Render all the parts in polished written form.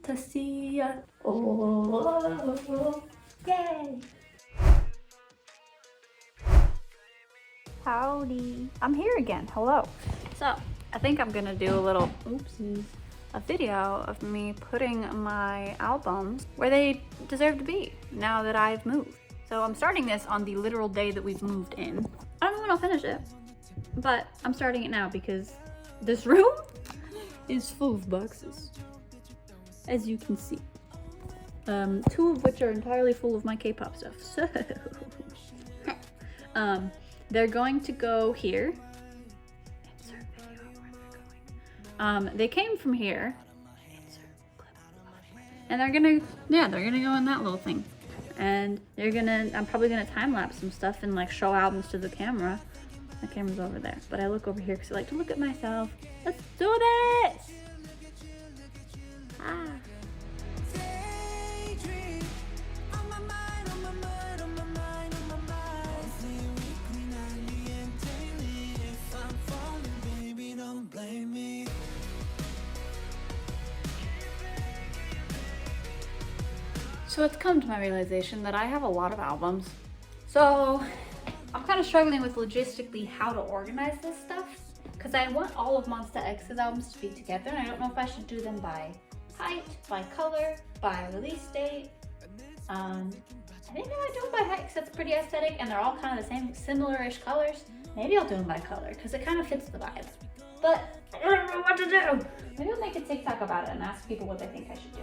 to see ya. Oh, yay! Howdy. I'm here again. Hello. So, I think I'm gonna do a little, oopsies, a video of me putting my albums where they deserve to be now that I've moved. So I'm starting this on the literal day that we've moved in. I don't know when I'll finish it, but I'm starting it now because this room is full of boxes, as you can see. 2 of which are entirely full of my K-pop stuff. So, they're going to go here. Insert video of where they're going. They came from here. Insert clip of where and they're gonna go in that little thing. And I'm probably gonna time lapse some stuff and like show albums to the camera. The camera's over there, but I look over here because I like to look at myself. Let's do this! Ah. So it's come to my realization that I have a lot of albums. So I'm kind of struggling with logistically how to organize this stuff because I want all of Monsta X's albums to be together and I don't know if I should do them by height, by color, by release date. I think I might do it by height because that's pretty aesthetic and they're all kind of the same, similar-ish colors. Maybe I'll do them by color because it kind of fits the vibe. But I don't know what to do. Maybe I'll make a TikTok about it and ask people what they think I should do.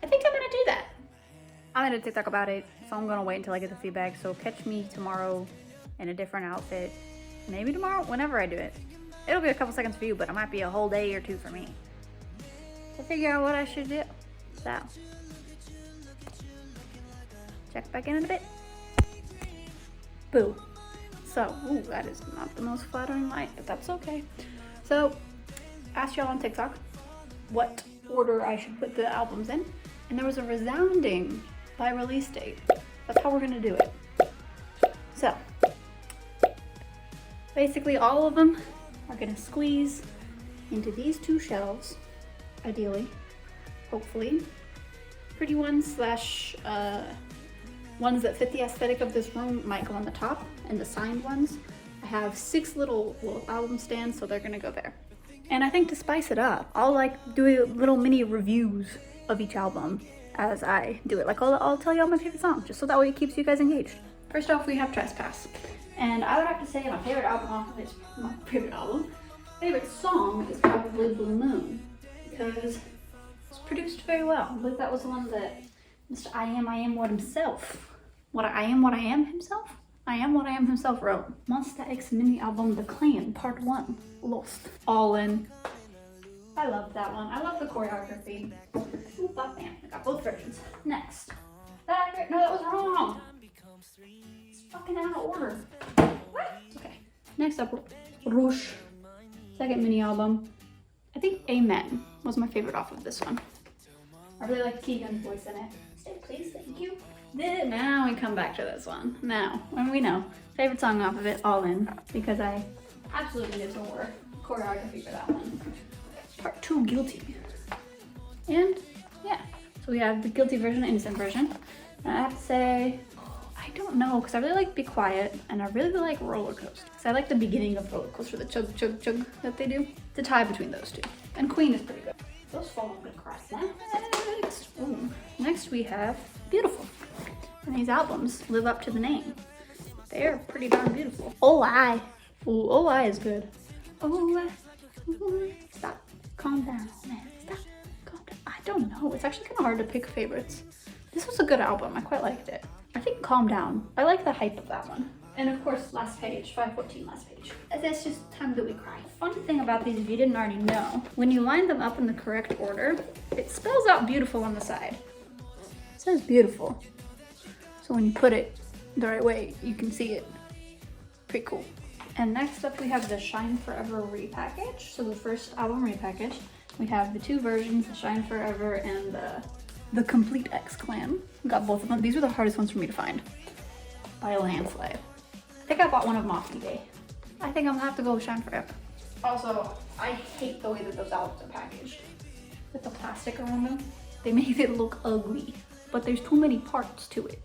I think I'm gonna do that. I'm gonna TikTok about it, so I'm gonna wait until I get the feedback. So catch me tomorrow in a different outfit. Maybe tomorrow, whenever I do it. It'll be a couple seconds for you, but it might be a whole day or 2 for me to figure out what I should do. So, check back in a bit. Boo. So, ooh, that is not the most flattering light, but that's okay. So, asked y'all on TikTok what order I should put the albums in, and there was a resounding by release date. That's how we're gonna do it. So, basically all of them are gonna squeeze into these 2 shelves, ideally, hopefully. Pretty ones slash ones that fit the aesthetic of this room might go on the top, and the signed ones. I have 6 little album stands, so they're gonna go there. And I think to spice it up, I'll like do little mini reviews of each album as I do it. Like I'll tell y'all my favorite song, just so that way it keeps you guys engaged. First off, we have Trespass. And I would have to say my favorite album off of this, favorite song is probably Blue Moon. Because it's produced very well. I believe that was the one that Mr. I Am What himself. I Am What I Am himself? I Am What I Am himself wrote. Monsta X mini album The Clan Part 1. Lost. All in. I love that one. I love the choreography. Ooh, fuck man. I got both versions. Next. No, that was wrong. It's fucking out of order. What? Okay. Next up, Rouge. 2nd mini album. I think Amen was my favorite off of this one. I really like Keegan's voice in it. Stay please, thank you. Then, now we come back to this one. Now, when we know. Favorite song off of it, All In. Because I absolutely did some work. Choreography for that one. Part 2, Guilty. And, yeah. So we have the Guilty version, Innocent version. And I have to say, I don't know, because I really like Be Quiet, and I really like Roller Coaster. Because I like the beginning of Roller Coaster, the chug chug chug that they do. It's a tie between those 2. And Queen is pretty good. Those fall on good cross. Next we have Beautiful. And these albums live up to the name. They're pretty darn beautiful. Oh I. Ooh, Oh I is good. Oh I. Stop. Calm down, man. Stop. Calm down. I don't know. It's actually kind of hard to pick favorites. This was a good album. I quite liked it. I think Calm Down. I like the hype of that one. And of course, last page, 514 last page. That's just Time That We Cry. Fun thing about these, if you didn't already know, when you line them up in the correct order, it spells out beautiful on the side. It says beautiful. So when you put it the right way, you can see it. Pretty cool. And next up we have the Shine Forever repackage. So the first album repackage. We have the 2 versions, the Shine Forever and the Complete X Clan. We got both of them. These were the hardest ones for me to find by a landslide. I think I bought one of them off eBay. I think I'm gonna have to go with Shine Forever. Also, I hate the way that those albums are packaged. with the plastic around them. They make it look ugly, but there's too many parts to it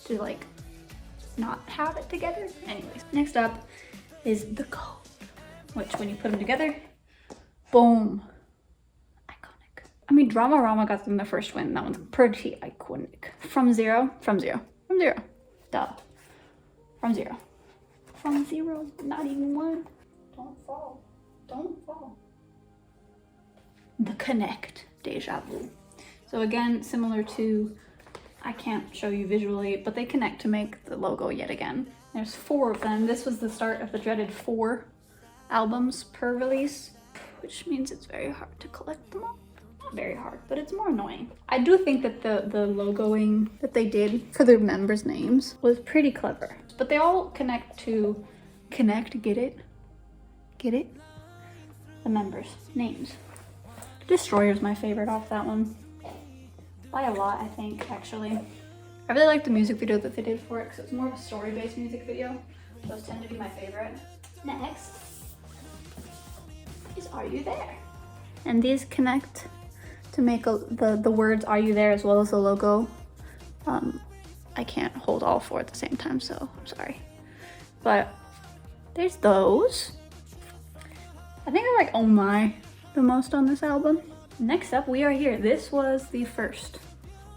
to like not have it together. Anyways, next up is the gold, which when you put them together, boom, iconic. I mean, Drama Rama got them the first win. That one's pretty iconic. From zero, duh. From zero, not even one. Don't fall. The Connect, Deja Vu. So again, similar to, I can't show you visually, but they connect to make the logo yet again. There's 4 of them. This was the start of the dreaded 4 albums per release, which means it's very hard to collect them all. Not very hard, but it's more annoying. I do think that the logoing that they did for their members' names was pretty clever. But they all connect to, get it? Get it? The members' names. Destroyer's my favorite off that one. By a lot, I think, actually. I really like the music video that they did for it because it's more of a story-based music video. Those tend to be my favorite. Next is Are You There? And these connect to make the words Are You There as well as the logo. I can't hold all 4 at the same time, so I'm sorry. But there's those. I think I like Oh My the most on this album. Next up, We Are Here. This was the first.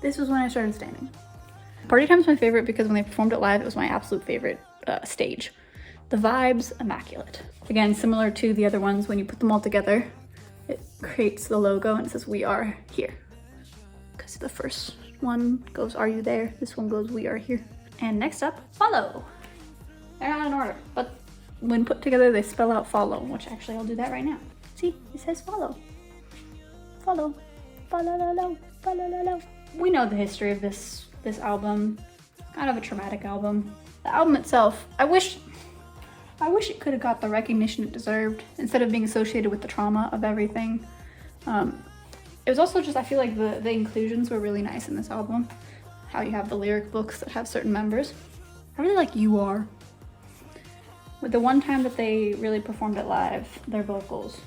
This was when I started standing. Party Time's my favorite because when they performed it live, it was my absolute favorite stage. The vibes, immaculate. Again, similar to the other ones, when you put them all together, it creates the logo and it says We Are Here. Because the first one goes Are You There? This one goes We Are Here. And next up, Follow. They're not in order, but when put together, they spell out follow, which actually I'll do that right now. See, it says follow. Follow. Follow. We know the history of this album. Kind of a traumatic album. The album itself, I wish it could have got the recognition it deserved instead of being associated with the trauma of everything. It was also just, I feel like the inclusions were really nice in this album. How you have the lyric books that have certain members. I really like You Are. With the one time that they really performed it live, their vocals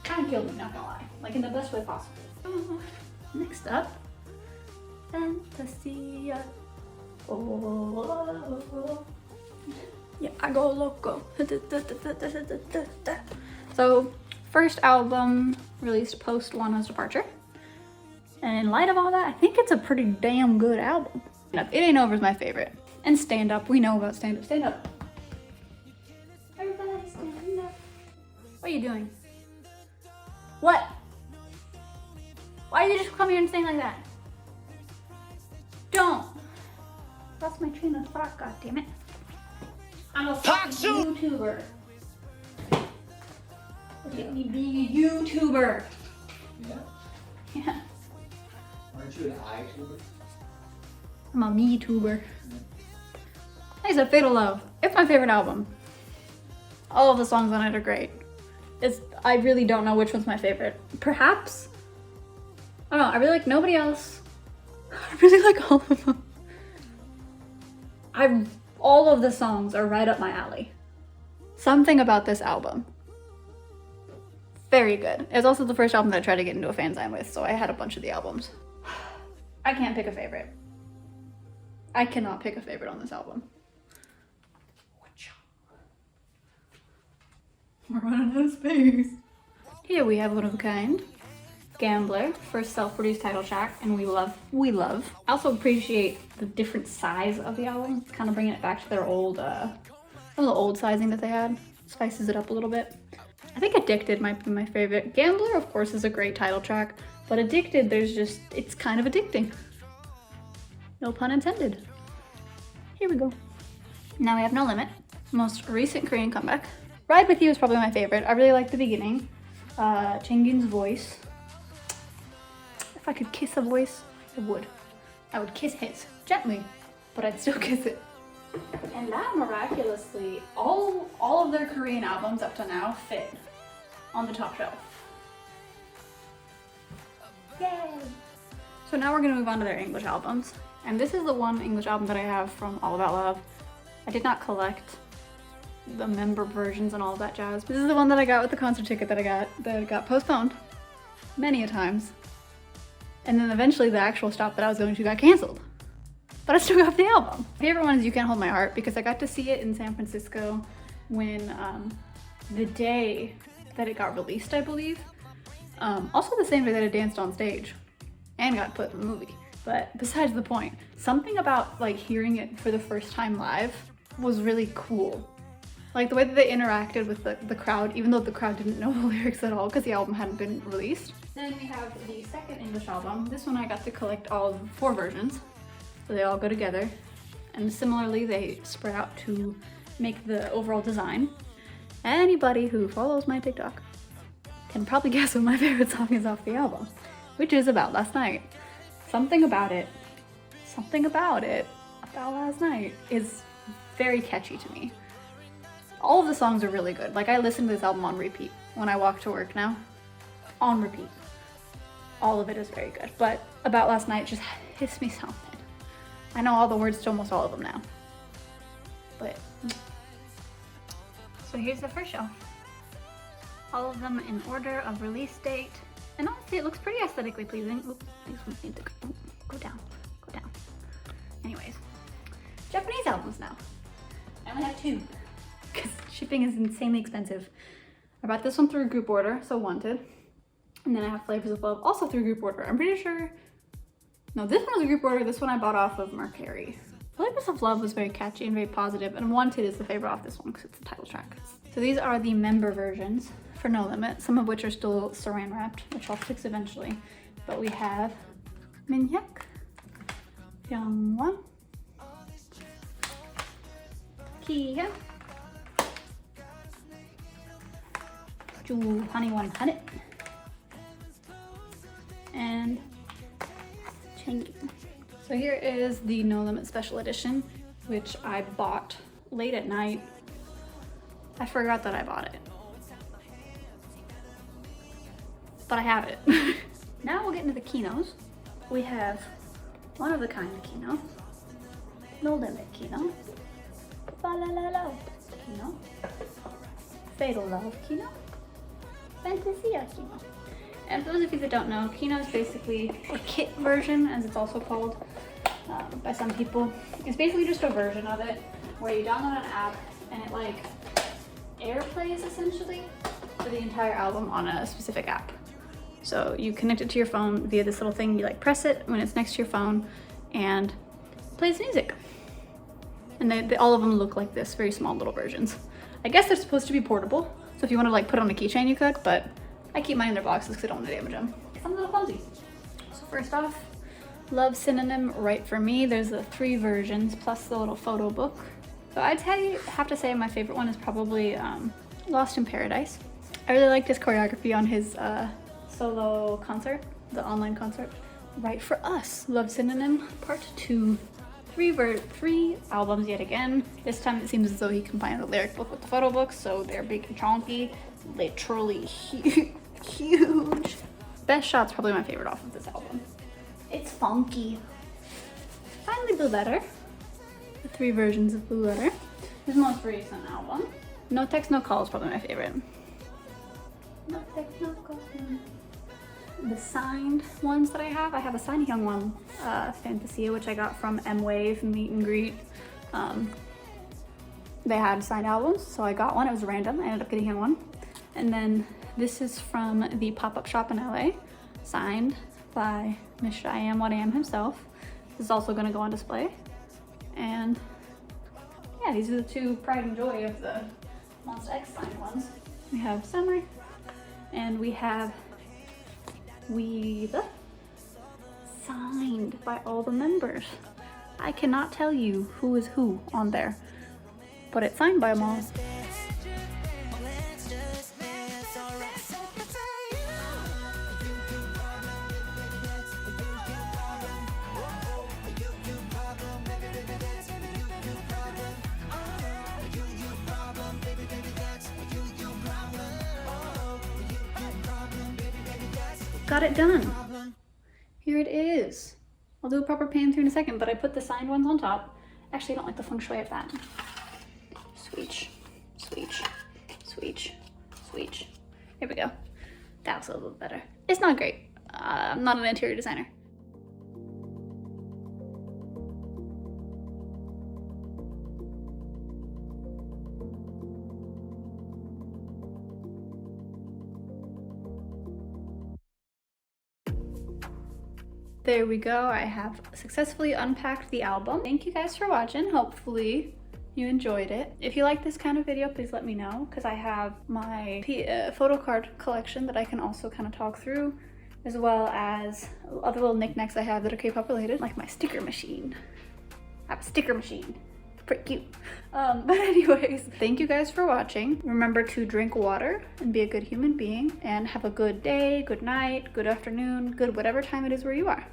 kind of killed me, not gonna lie. Like in the best way possible. Next up, Fantasia. Oh. Yeah, I go loco. So, first album released post Juana's departure. And in light of all that, I think it's a pretty damn good album. It Ain't Over is my favorite. And Stand Up, we know about Stand Up. Stand Up. Everybody stand up. What are you doing? What? Why did you just come here and sing like that? Don't. Lost my train of thought, goddammit. I'm a fucking YouTuber. Look at me being a YouTuber. Yeah? Yeah. Aren't you an iTuber? I'm a me-tuber. Like I said, Fatal Love. It's my favorite album. All of the songs on it are great. I really don't know which one's my favorite. Perhaps? I don't know, I really like Nobody Else. I really like all of them. All of the songs are right up my alley. Something about this album. Very good. It was also the first album that I tried to get into a fanzine with, so I had a bunch of the albums. I can't pick a favorite. I cannot pick a favorite on this album. We're running out of space. Here we have One of a Kind. Gambler, first self-produced title track, and we love. I also appreciate the different size of the album. It's kind of bringing it back to their old, some of the old sizing that they had. Spices it up a little bit. I think Addicted might be my favorite. Gambler, of course, is a great title track, but Addicted, it's kind of addicting. No pun intended. Here we go. Now we have No Limit, most recent Korean comeback. Ride With You is probably my favorite. I really like the beginning. Changin's voice. If I could kiss a voice, I would. I would kiss his, gently, but I'd still kiss it. And that miraculously, all of their Korean albums up to now fit on the top shelf. Yay! So now we're gonna move on to their English albums. And this is the one English album that I have from All About Love. I did not collect the member versions and all of that jazz. This is the one that I got with the concert ticket that got postponed. many a times. And then eventually the actual stop that I was going to got canceled. But I still got the album. My favorite one is You Can't Hold My Heart because I got to see it in San Francisco when the day that it got released, I believe. Also the same day that it danced on stage and got put in the movie. But besides the point, something about like hearing it for the first time live was really cool. Like the way that they interacted with the crowd, even though the crowd didn't know the lyrics at all because the album hadn't been released. Then we have the second English album. This one I got to collect all of the 4 versions. So they all go together. And similarly, they spread out to make the overall design. Anybody who follows my TikTok can probably guess what my favorite song is off the album, which is About Last Night. Something about Last Night is very catchy to me. All of the songs are really good. Like I listen to this album on repeat when I walk to work now. On repeat. All of it is very good. But About Last Night just hits me something. I know all the words to almost all of them now. But so here's the first shelf. All of them in order of release date. And honestly, it looks pretty aesthetically pleasing. Oops, these ones need to go down. Go down. Anyways, Japanese albums now. I only have 2 because shipping is insanely expensive. I bought this one through group order, so Wanted. And then I have Flavors of Love also through group order. I'm pretty sure, no, this one was a group order. This one I bought off of Mercury. Flavors of Love was very catchy and very positive, and Wanted is the favorite off this one because it's the title track. So these are the member versions for No Limit, some of which are still saran wrapped, which I'll fix eventually. But we have Minhyuk, Youngwon, Kia, Ju Honey 100, and Changi. So here is the No Limit Special Edition, which I bought late at night. I forgot that I bought it. But I have it. Now we'll get into the Kinos. We have One of a Kind Kino, No Limit Kino, Fa La La La Kino, Fatal Love Kino, Fantasia Kino. And for those of you that don't know, Kino is basically a kit version, as it's also called by some people. It's basically just a version of it where you download an app and it like airplays essentially for the entire album on a specific app. So you connect it to your phone via this little thing, you like press it when it's next to your phone and it plays music. And they all of them look like this, very small little versions. I guess they're supposed to be portable, so if you want to like put on a keychain you could, but I keep mine in their boxes because I don't want to damage them. I'm a little clumsy. So first off, Love Synonym, Right For Me. There's the 3 versions plus the little photo book. So I'd have to say my favorite one is probably Lost in Paradise. I really liked his choreography on his solo concert, the online concert. Right For Us, Love Synonym, Part 2. 3 albums yet again. This time it seems as though he combined the lyric book with the photo book, so they're big and chonky, literally huge. Best Shot's probably my favorite off of this album. It's funky. Finally, Blue Letter. The 3 versions of Blue Letter. His most recent album. No Text, No Call is probably my favorite. No Text, No Call. The signed ones that I have a signed Youngwon Fantasia, which I got from M-Wave Meet and Greet. They had signed albums, so I got one. It was random. I ended up getting him one. And then this is from the pop-up shop in LA, signed by Mr. I Am What I Am himself. This is also going to go on display. And yeah, these are the 2 pride and joy of the Monsta X signed ones. We have Summer, and we have Weave, signed by all the members. I cannot tell you who is who on there, but it's signed by them all. Got it done. Here it is. I'll do a proper pan through in a second, but I put the signed ones on top. Actually, I don't like the feng shui of that. Sweech, sweech, sweech, sweech. Here we go. That was a little better. It's not great. I'm not an interior designer. There we go. I have successfully unpacked the album. Thank you guys for watching. Hopefully you enjoyed it. If you like this kind of video, please let me know, because I have my photo card collection that I can also kind of talk through, as well as other little knickknacks I have that are K-pop related, like my sticker machine. I have a sticker machine. Pretty cute. But anyways, thank you guys for watching. Remember to drink water and be a good human being, and have a good day, good night, good afternoon, good whatever time it is where you are.